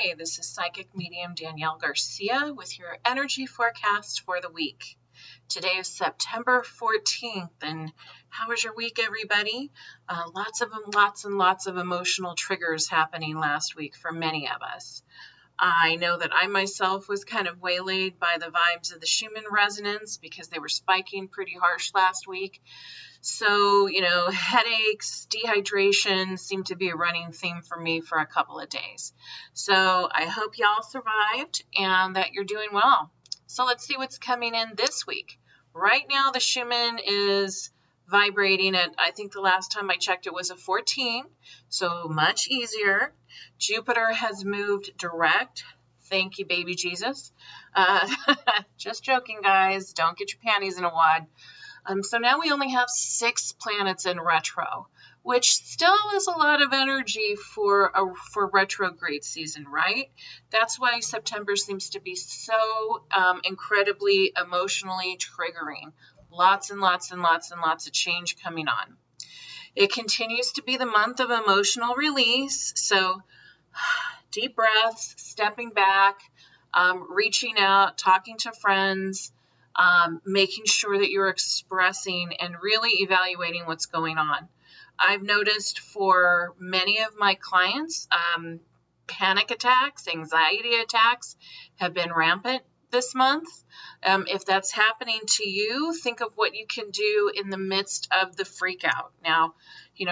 Hi, this is Psychic Medium Danielle Garcia with your energy forecast for the week. Today is September 14th, and how was your week, everybody? Lots of emotional triggers happening last week for many of us. I know that I myself was kind of waylaid by the vibes of the Schumann resonance because they were spiking pretty harsh last week. So, headaches, dehydration seemed to be a running theme for me for a couple of days. So I hope y'all survived and that you're doing well. So let's see what's coming in this week. Right now, the Schumann is vibrating at, I think the last time I checked, it was a 14, so much easier. Jupiter has moved direct. Thank you, baby Jesus. Just joking, guys. Don't get your panties in a wad. So now we only have 6 planets in retro, which still is a lot of energy for retrograde season, right? That's why September seems to be so incredibly emotionally triggering. Lots of change coming on. It continues to be the month of emotional release, so deep breaths, stepping back, reaching out, talking to friends, making sure that you're expressing and really evaluating what's going on. I've noticed for many of my clients, panic attacks, anxiety attacks have been rampant this month. If that's happening to you, think of what you can do in the midst of the freak out. Now,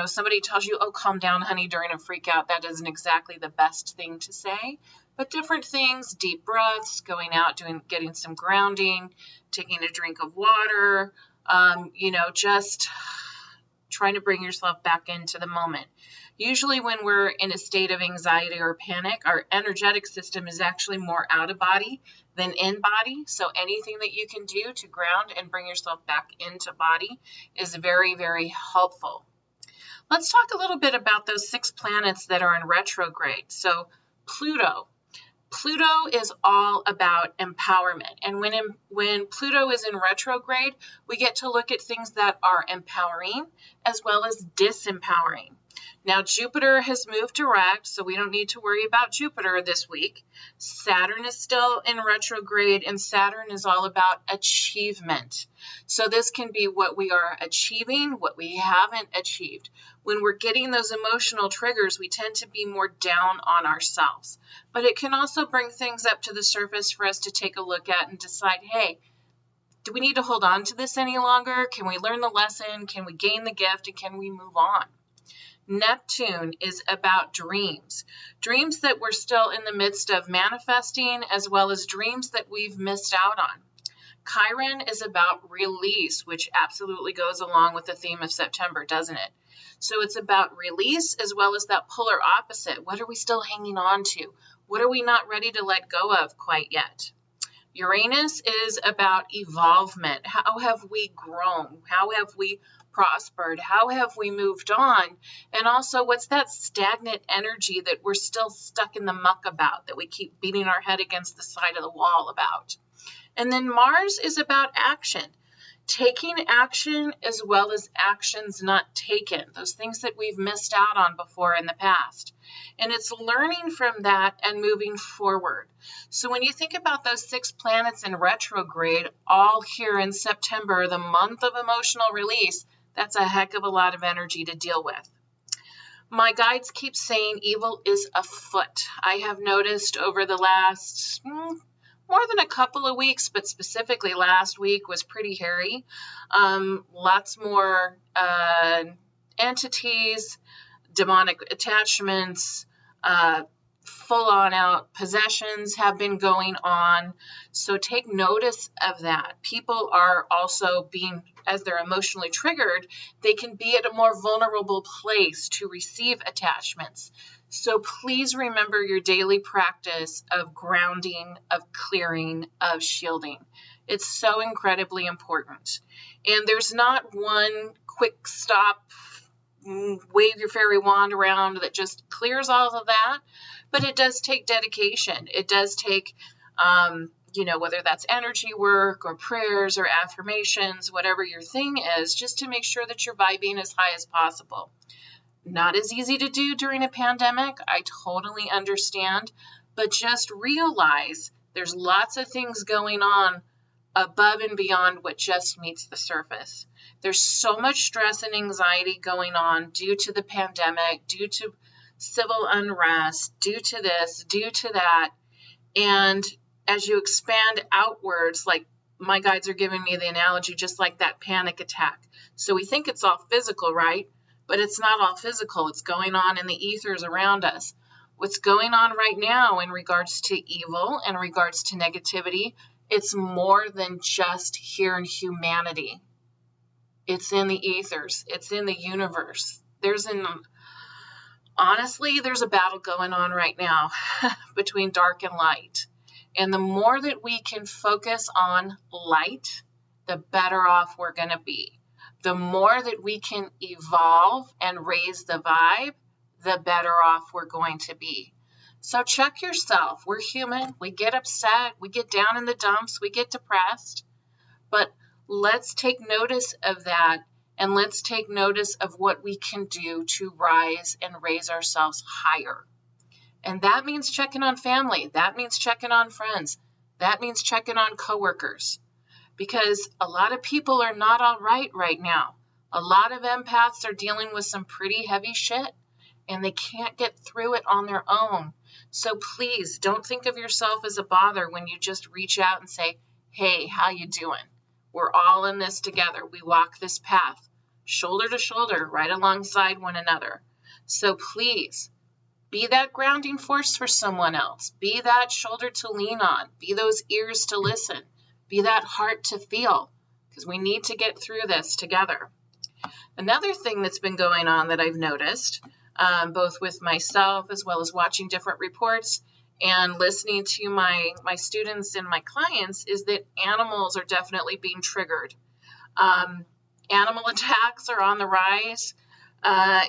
somebody tells you, oh, calm down, honey, during a freak out. That isn't exactly the best thing to say. But different things, deep breaths, going out, getting some grounding, taking a drink of water, just trying to bring yourself back into the moment. Usually when we're in a state of anxiety or panic, our energetic system is actually more out of body than in body. So anything that you can do to ground and bring yourself back into body is very, very helpful. Let's talk a little bit about those 6 planets that are in retrograde. So Pluto is all about empowerment. And when Pluto is in retrograde, we get to look at things that are empowering as well as disempowering. Now, Jupiter has moved direct, so we don't need to worry about Jupiter this week. Saturn is still in retrograde, and Saturn is all about achievement. So this can be what we are achieving, what we haven't achieved. When we're getting those emotional triggers, we tend to be more down on ourselves. But it can also bring things up to the surface for us to take a look at and decide, hey, do we need to hold on to this any longer? Can we learn the lesson? Can we gain the gift? And can we move on? Neptune is about dreams that we're still in the midst of manifesting, as well as dreams that we've missed out on. Chiron is about release, which absolutely goes along with the theme of September, doesn't it? So it's about release as well as that polar opposite. What are we still hanging on to? What are we not ready to let go of quite yet? Uranus is about evolvement. How have we grown? How have we prospered? How have we moved on? And also, what's that stagnant energy that we're still stuck in the muck about, that we keep beating our head against the side of the wall about? And then Mars is about action. Taking action as well as actions not taken, those things that we've missed out on before in the past. And it's learning from that and moving forward. So when you think about those 6 planets in retrograde, all here in September, the month of emotional release, that's a heck of a lot of energy to deal with. My guides keep saying evil is afoot. I have noticed over the last more than a couple of weeks, but specifically last week was pretty hairy. Lots more entities, demonic attachments, full-on out possessions have been going on. So take notice of that. People are also being, as they're emotionally triggered, they can be at a more vulnerable place to receive attachments. So please remember your daily practice of grounding, of clearing, of shielding. It's so incredibly important. And there's not one quick stop, wave your fairy wand around that just clears all of that. But it does take dedication. It does take, whether that's energy work or prayers or affirmations, whatever your thing is, just to make sure that you're vibing as high as possible. Not as easy to do during a pandemic. I totally understand. but just realize there's lots of things going on above and beyond what just meets the surface. There's so much stress and anxiety going on due to the pandemic, due to civil unrest, due to this, due to that. And as you expand outwards, like my guides are giving me the analogy, just like that panic attack. So we think it's all physical, right? But it's not all physical. It's going on in the ethers around us. What's going on right now in regards to evil, in regards to negativity, it's more than just here in humanity. It's in the ethers. It's in the universe. Honestly, there's a battle going on right now between dark and light. And the more that we can focus on light, the better off we're going to be. The more that we can evolve and raise the vibe, the better off we're going to be. So check yourself. We're human. We get upset. We get down in the dumps. We get depressed. But let's take notice of that, and let's take notice of what we can do to rise and raise ourselves higher. And that means checking on family. That means checking on friends. That means checking on coworkers. Because a lot of people are not all right now. A lot of empaths are dealing with some pretty heavy shit, and they can't get through it on their own. So please don't think of yourself as a bother when you just reach out and say, hey, how you doing? We're all in this together. We walk this path shoulder to shoulder, right alongside one another. So please be that grounding force for someone else. Be that shoulder to lean on. Be those ears to listen. Be that heart to feel, because we need to get through this together. Another thing that's been going on that I've noticed, both with myself as well as watching different reports and listening to my students and my clients, is that animals are definitely being triggered. Animal attacks are on the rise.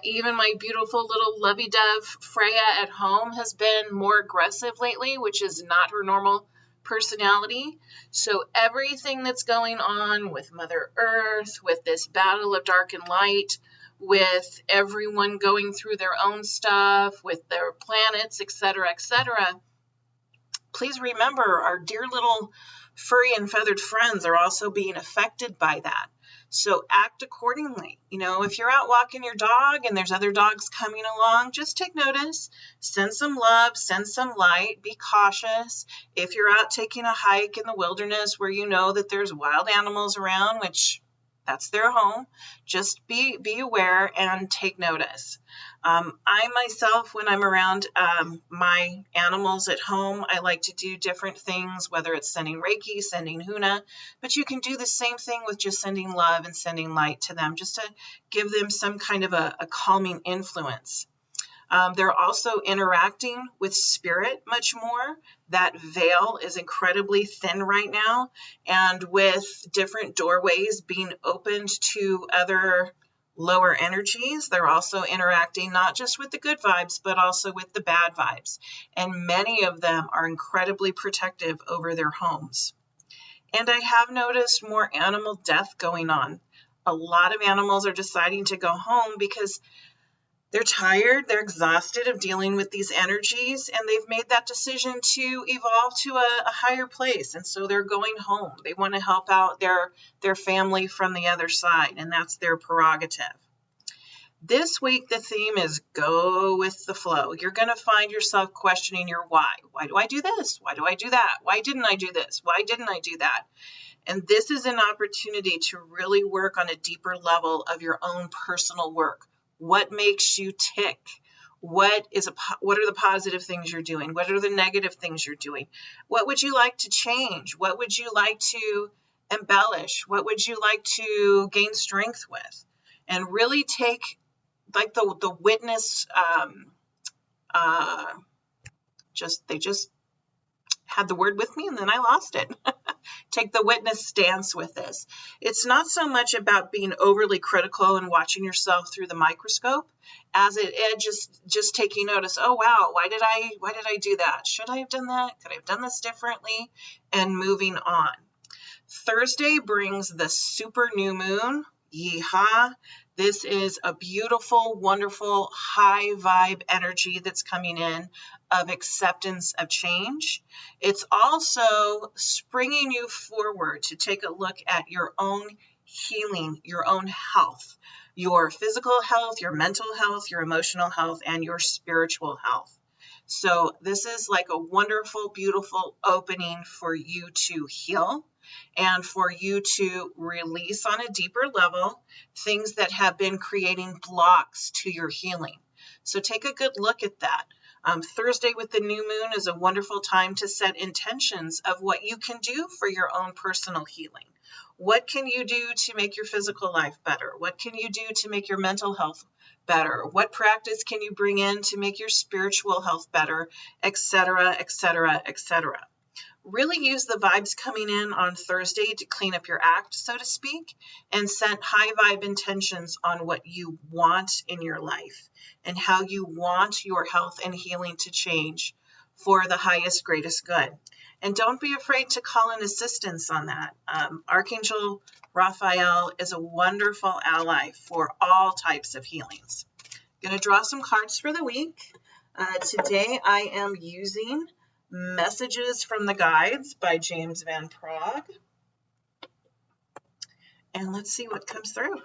Even my beautiful little lovey-dove Freya at home has been more aggressive lately, which is not her normal personality. So everything that's going on with Mother Earth, with this battle of dark and light, with everyone going through their own stuff, with their planets, etc., please remember our dear little furry and feathered friends are also being affected by that. So act accordingly. If you're out walking your dog and there's other dogs coming along, just take notice, send some love, send some light, be cautious. If you're out taking a hike in the wilderness where you know that there's wild animals around, which that's their home, just be aware and take notice. I myself, when I'm around my animals at home, I like to do different things, whether it's sending Reiki, sending Huna, but you can do the same thing with just sending love and sending light to them, just to give them some kind of a calming influence. They're also interacting with spirit much more. That veil is incredibly thin right now, and with different doorways being opened to other lower energies, they're also interacting not just with the good vibes, but also with the bad vibes. And many of them are incredibly protective over their homes. And I have noticed more animal death going on. A lot of animals are deciding to go home because they're tired, they're exhausted of dealing with these energies, and they've made that decision to evolve to a higher place. And so they're going home. They want to help out their family from the other side, and that's their prerogative. This week, the theme is go with the flow. You're going to find yourself questioning your why. Why do I do this? Why do I do that? Why didn't I do this? Why didn't I do that? And this is an opportunity to really work on a deeper level of your own personal work. What makes you tick? What are the positive things you're doing? What are the negative things you're doing? What would you like to change? What would you like to embellish? What would you like to gain strength with? And really take like the witness, they just had the word with me and then I lost it. Take the witness stance with this. It's not so much about being overly critical and watching yourself through the microscope as it just taking notice. Oh, wow, why did I do that? Should I have done that? Could I have done this differently? And moving on. Thursday brings the super new moon. Yeehaw. This is a beautiful, wonderful, high vibe energy that's coming in of acceptance of change. It's also springing you forward to take a look at your own healing, your own health, your physical health, your mental health, your emotional health, and your spiritual health. So this is like a wonderful, beautiful opening for you to heal and for you to release on a deeper level things that have been creating blocks to your healing. So take a good look at that. Thursday with the new moon is a wonderful time to set intentions of what you can do for your own personal healing. What can you do to make your physical life better? What can you do to make your mental health better? What practice can you bring in to make your spiritual health better, etc., etc., etc.? Really use the vibes coming in on Thursday to clean up your act, so to speak, and set high vibe intentions on what you want in your life and how you want your health and healing to change for the highest, greatest good. And don't be afraid to call in assistance on that. Archangel Raphael is a wonderful ally for all types of healings. I'm going to draw some cards for the week. Today I am using Messages from the Guides by James Van Praagh. And let's see what comes through.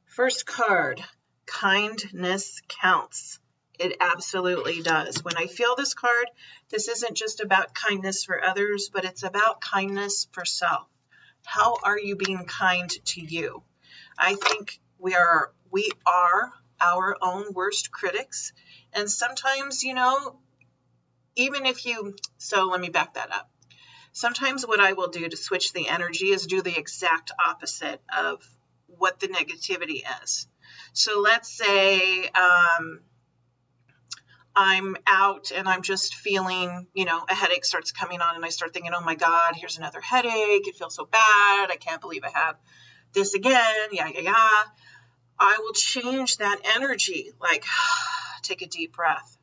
First card, kindness counts. It absolutely does. When I feel this card, this isn't just about kindness for others, but it's about kindness for self. How are you being kind to you? I think we are our own worst critics. And sometimes, even if so let me back that up. Sometimes what I will do to switch the energy is do the exact opposite of what the negativity is. So let's say I'm out and I'm just feeling, a headache starts coming on and I start thinking, oh my God, here's another headache. It feels so bad. I can't believe I have this again. I will change that energy, like take a deep breath.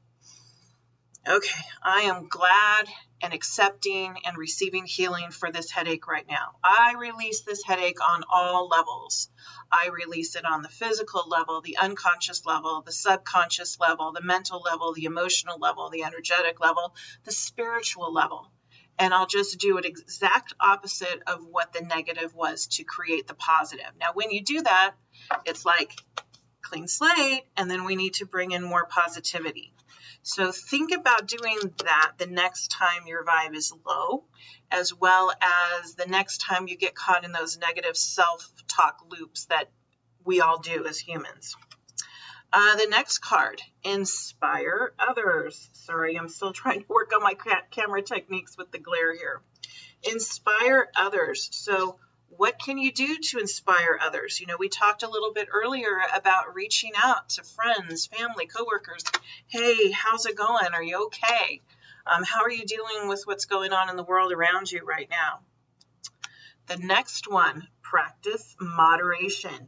Okay, I am glad and accepting and receiving healing for this headache right now. I release this headache on all levels. I release it on the physical level, the unconscious level, the subconscious level, the mental level, the emotional level, the energetic level, the spiritual level. And I'll just do an exact opposite of what the negative was to create the positive. Now, when you do that, it's like clean slate, and then we need to bring in more positivity. So think about doing that the next time your vibe is low, as well as the next time you get caught in those negative self-talk loops that we all do as humans. The next card, inspire others. Sorry, I'm still trying to work on my camera techniques with the glare here. Inspire others. So what can you do to inspire others? We talked a little bit earlier about reaching out to friends, family, coworkers. Hey, how's it going? Are you okay? How are you dealing with what's going on in the world around you right now? The next one, practice moderation.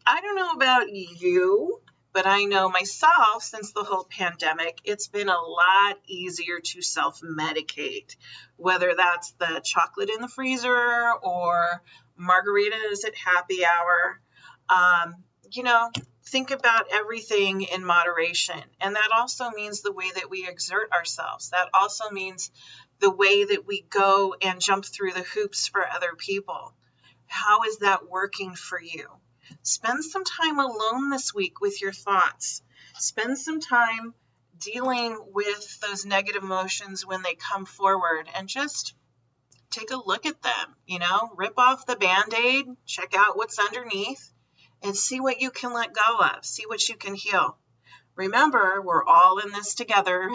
I don't know about you, but I know myself, since the whole pandemic, it's been a lot easier to self-medicate, whether that's the chocolate in the freezer or margaritas at happy hour. Think about everything in moderation. And that also means the way that we exert ourselves. That also means the way that we go and jump through the hoops for other people. How is that working for you? Spend some time alone this week with your thoughts. Spend some time dealing with those negative emotions when they come forward and just take a look at them, rip off the Band-Aid, check out what's underneath, and see what you can let go of, see what you can heal. Remember, we're all in this together.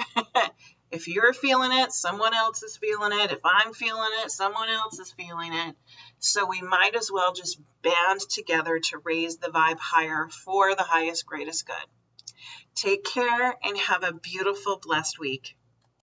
If you're feeling it, someone else is feeling it. If I'm feeling it, someone else is feeling it. So we might as well just band together to raise the vibe higher for the highest, greatest good. Take care and have a beautiful, blessed week.